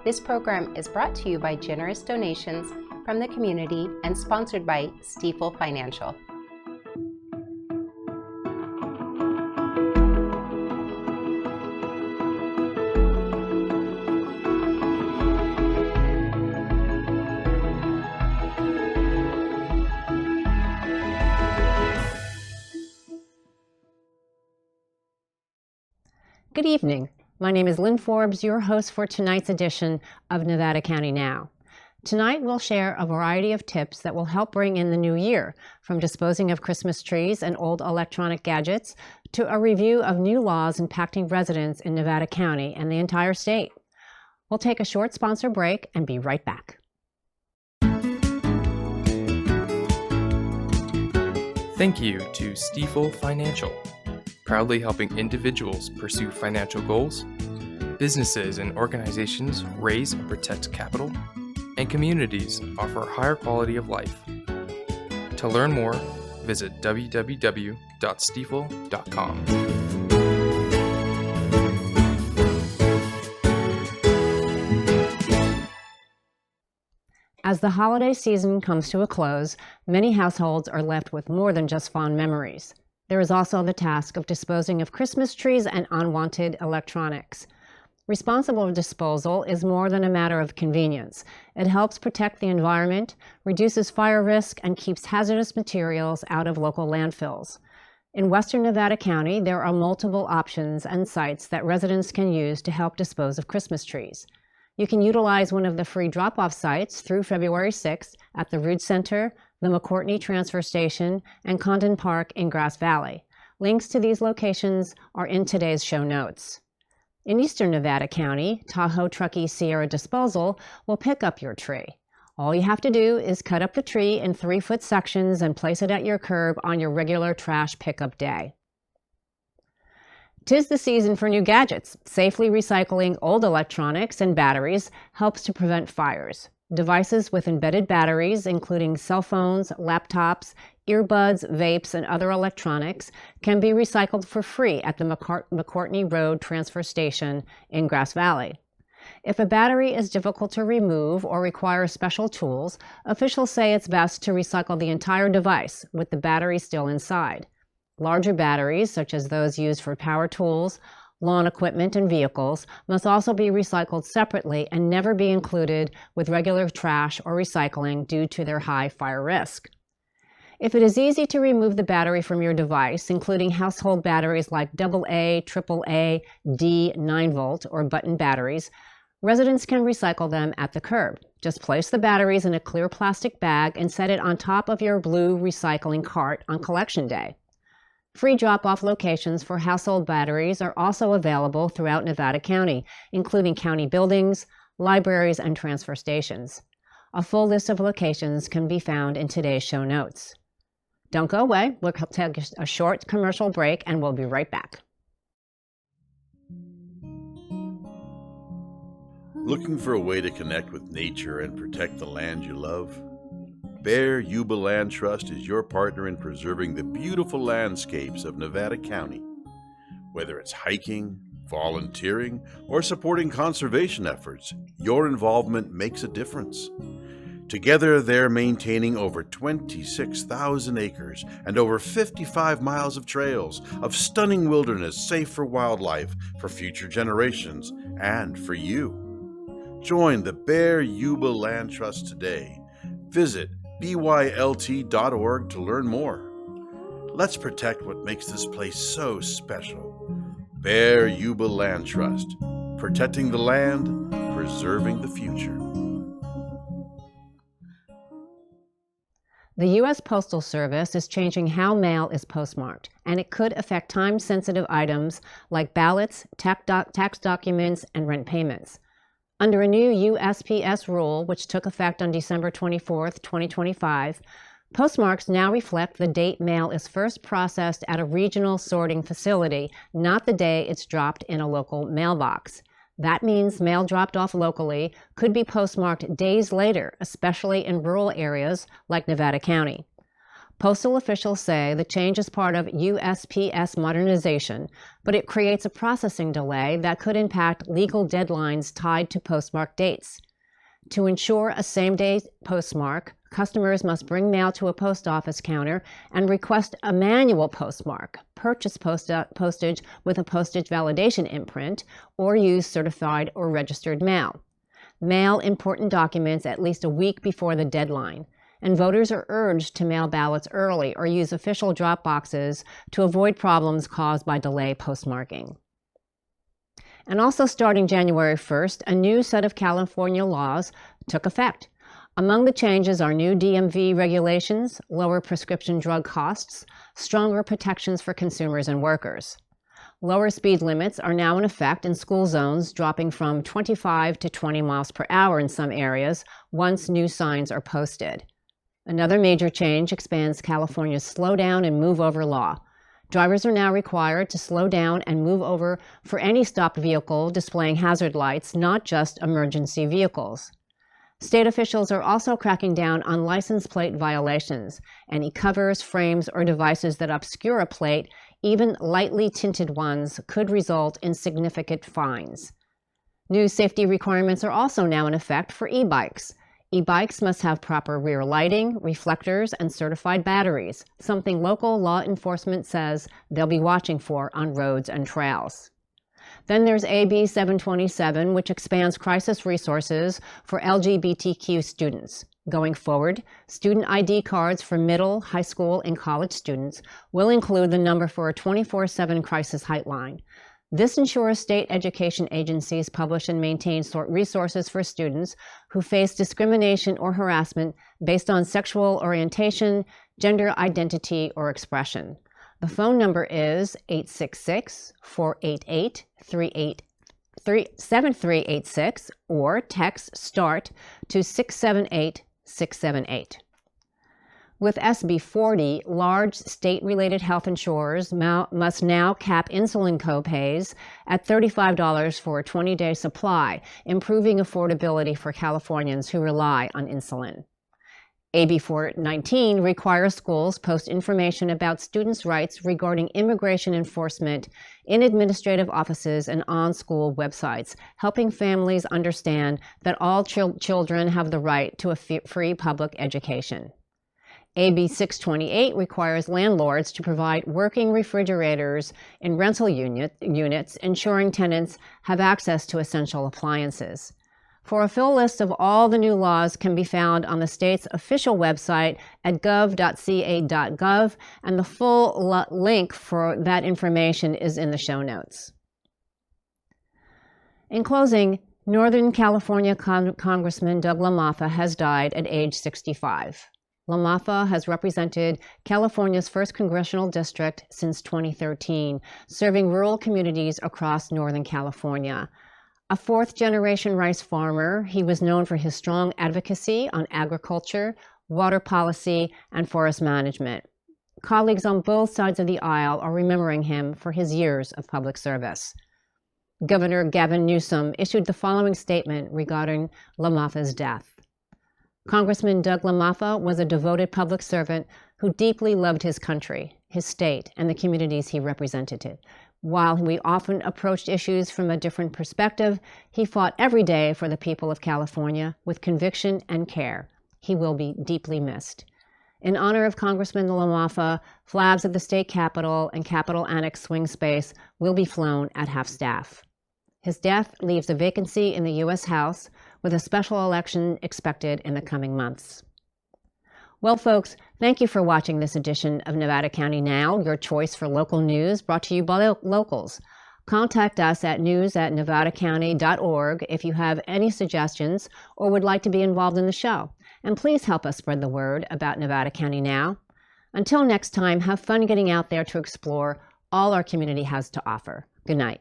This program is brought to you by generous donations from the community and sponsored by Stiefel Financial. Good evening. My name is Lynn Forbes, your host for tonight's edition of Nevada County Now. Tonight we'll share a variety of tips that will help bring in the new year, from disposing of Christmas trees and old electronic gadgets to a review of new laws impacting residents in Nevada County and the entire state. We'll take a short sponsor break and be right back. Thank you to Stiefel Financial, proudly helping individuals pursue financial goals, businesses and organizations raise and protect capital, and communities offer a higher quality of life. To learn more, visit www.stiefel.com. As the holiday season comes to a close, many households are left with more than just fond memories. There is also the task of disposing of Christmas trees and unwanted electronics. Responsible disposal is more than a matter of convenience. It helps protect the environment, reduces fire risk, and keeps hazardous materials out of local landfills. In Western Nevada County, there are multiple options and sites that residents can use to help dispose of Christmas trees. You can utilize one of the free drop-off sites through February 6th at the Rood Center, the McCourtney Transfer Station, and Condon Park in Grass Valley. Links to these locations are in today's show notes. In Eastern Nevada County, Tahoe Truckee Sierra Disposal will pick up your tree. All you have to do is cut up the tree in 3-foot sections and place it at your curb on your regular trash pickup day. 'Tis the season for new gadgets. Safely recycling old electronics and batteries helps to prevent fires. Devices with embedded batteries, including cell phones, laptops, earbuds, vapes, and other electronics, can be recycled for free at the McCourtney Road Transfer Station in Grass Valley. If a battery is difficult to remove or requires special tools, officials say it's best to recycle the entire device with the battery still inside. Larger batteries, such as those used for power tools, lawn equipment, and vehicles, must also be recycled separately and never be included with regular trash or recycling due to their high fire risk. If it is easy to remove the battery from your device, including household batteries like AA, AAA, D, 9-volt, or button batteries, residents can recycle them at the curb. Just place the batteries in a clear plastic bag and set it on top of your blue recycling cart on collection day. Free drop-off locations for household batteries are also available throughout Nevada County, including county buildings, libraries, and transfer stations. A full list of locations can be found in today's show notes. Don't go away. We'll take a short commercial break and we'll be right back. Looking for a way to connect with nature and protect the land you love? Bear Yuba Land Trust is your partner in preserving the beautiful landscapes of Nevada County. Whether it's hiking, volunteering, or supporting conservation efforts, your involvement makes a difference. Together, they're maintaining over 26,000 acres and over 55 miles of trails of stunning wilderness safe for wildlife, for future generations, and for you. Join the Bear Yuba Land Trust today. Visit bylt.org to learn more. Let's protect what makes this place so special. Bear Yuba Land Trust, protecting the land, preserving the future. The U.S. Postal Service is changing how mail is postmarked, and it could affect time-sensitive items like ballots, tax documents, and rent payments. Under a new USPS rule, which took effect on December 24, 2025, postmarks now reflect the date mail is first processed at a regional sorting facility, not the day it's dropped in a local mailbox. That means mail dropped off locally could be postmarked days later, especially in rural areas like Nevada County. Postal officials say the change is part of USPS modernization, but it creates a processing delay that could impact legal deadlines tied to postmark dates. To ensure a same-day postmark, customers must bring mail to a post office counter and request a manual postmark, purchase postage with a postage validation imprint, or use certified or registered mail. Mail important documents at least a week before the deadline, and voters are urged to mail ballots early or use official drop boxes to avoid problems caused by delay postmarking. And also starting January 1st, a new set of California laws took effect. Among the changes are new DMV regulations, lower prescription drug costs, stronger protections for consumers and workers. Lower speed limits are now in effect in school zones, dropping from 25 to 20 miles per hour in some areas once new signs are posted. Another major change expands California's slow down and move over law. Drivers are now required to slow down and move over for any stopped vehicle displaying hazard lights, not just emergency vehicles. State officials are also cracking down on license plate violations. Any covers, frames, or devices that obscure a plate, even lightly tinted ones, could result in significant fines. New safety requirements are also now in effect for e-bikes. E-bikes must have proper rear lighting, reflectors, and certified batteries, something local law enforcement says they'll be watching for on roads and trails. Then there's AB 727, which expands crisis resources for LGBTQ students. Going forward, student ID cards for middle, high school, and college students will include the number for a 24/7 crisis hotline. This ensures state education agencies publish and maintain resources for students who face discrimination or harassment based on sexual orientation, gender identity, or expression. The phone number is 866-488-7386 or text START to 678-678. With SB 40, large state-related health insurers must now cap insulin copays at $35 for a 20-day supply, improving affordability for Californians who rely on insulin. AB 419 requires schools post information about students' rights regarding immigration enforcement in administrative offices and on school websites, helping families understand that all children have the right to a free public education. AB 628 requires landlords to provide working refrigerators in rental units, ensuring tenants have access to essential appliances. For a full list of all the new laws can be found on the state's official website at gov.ca.gov, and the full link for that information is in the show notes. In closing, Northern California Congressman Doug LaMalfa has died at age 65. LaMalfa has represented California's 1st congressional district since 2013, serving rural communities across Northern California. A 4th-generation rice farmer, he was known for his strong advocacy on agriculture, water policy, and forest management. Colleagues on both sides of the aisle are remembering him for his years of public service. Governor Gavin Newsom issued the following statement regarding LaMalfa's death. Congressman Doug LaMalfa was a devoted public servant who deeply loved his country, his state, and the communities he represented. While we often approached issues from a different perspective, he fought every day for the people of California with conviction and care. He will be deeply missed. In honor of Congressman LaMalfa, flags of the state capitol and Capitol Annex swing space will be flown at half-staff. His death leaves a vacancy in the U.S. House, with a special election expected in the coming months. Well, folks, thank you for watching this edition of Nevada County Now, your choice for local news brought to you by locals. Contact us at news@nevadacounty.org if you have any suggestions or would like to be involved in the show. And please help us spread the word about Nevada County Now. Until next time, have fun getting out there to explore all our community has to offer. Good night.